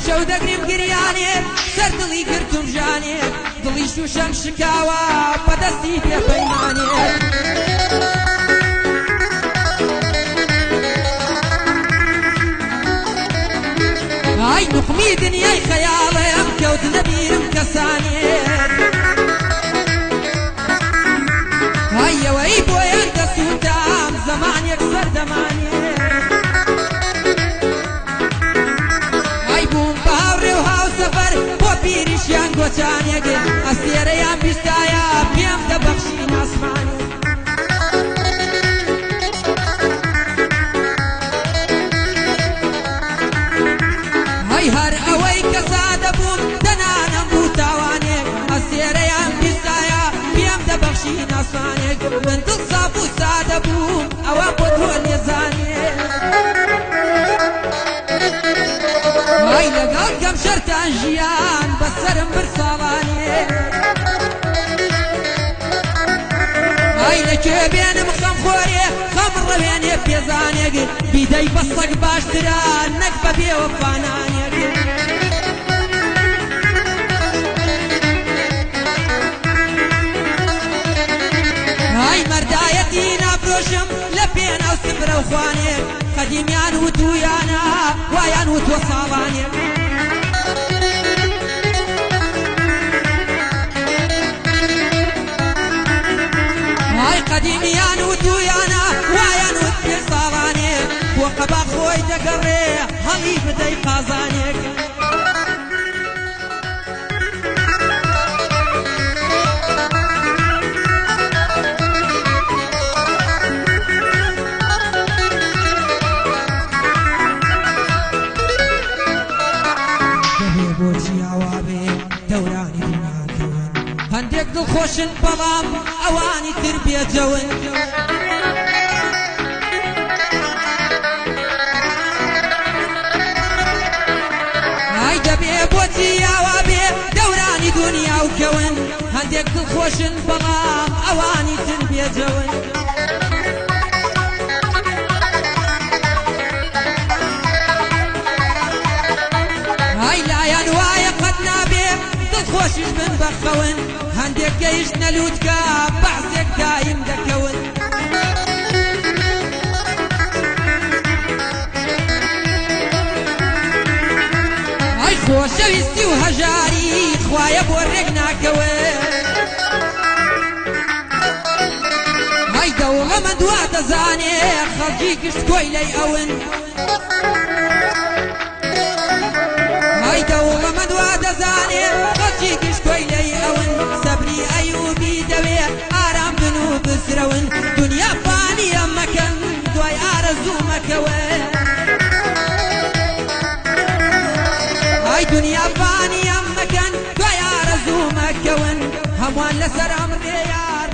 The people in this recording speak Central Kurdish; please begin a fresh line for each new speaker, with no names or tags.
شەو دەگریم گریانێ سەر دڵی گرتم ژانێ دڵی شوشەم شکاوە بەدەستی بێپەیمانێ ئای نوقمی دنیای خەیاڵێم کەوت نەبیرم کەسانێت ئای ئەوەی بۆیان دەسووتام زەمانێک سەردەمانێت ئای بووم بە هاوڕێ و هاوسەفەر بۆ پیریشیان گۆچانێک ئەستێرەیان بیستایە پێم دەبەخشین ئاسمانێک هەر ئەوەی کە سادە بووم تەنانەم بوو تاوانێک ئەستێرەیان بیستایە پێم دەبەخشین ئاسمانێک من دڵ ساف و سادە بووم ئەوە بۆ تۆ لێزانێک ئای لەگەڵ کەم شەرتان ژیان بەسەرم برساڵانێک ئای لەکوێ بێنم خەمخۆرێ خەمڕەوێنێ پێزانێک بیدەی بە سەگ باشترە نەک بە بێوەفانانێک ئای مەردایەتی نافرۆشم لە پێناو سفرە و خوانێک قەدیمیان وتویانە وایان وتوە ساڵانێک ئای قەدیمیان وتویانە وایان وت پێ ساڵانێک بۆ قەبا خۆی دەگەڕێ هەڵی بدەی قازانێک بۆچی ئاوا بێ دەورانی دنیاکەون هەندێک دڵخۆشن بەڵام ئەوانی تر بێجەون ئای دەبێ بۆچی ئاوا بێ دەورانی دنیاکەون هەندێک دڵخۆشن بەڵام ئەوانی تر بێجەون خۆشیش بن بەخەون هەندێک گەیشت نەلووتکە بەعسێک دایم دەکەون ئای خۆشەویستی و هەژاری خوایە بۆ ڕێک ناکەون ئای دەوڵەمەند وا دەزانێ خەڵکی گشت کۆی لەی ئەون ئای دەوڵەمەند وا دەزانێ خەڵکی گشت کۆی لەی ئەون سەبری ئەیوبی دەوێ ئارام بن و بسرەون دنیا فانیە مەکەن دوای ئارەزوو مەکەون ئای دنیا فانیە مەکەن دوای ئارەزوو مەکەون هەمووان لەسەر ئەمڕێ یار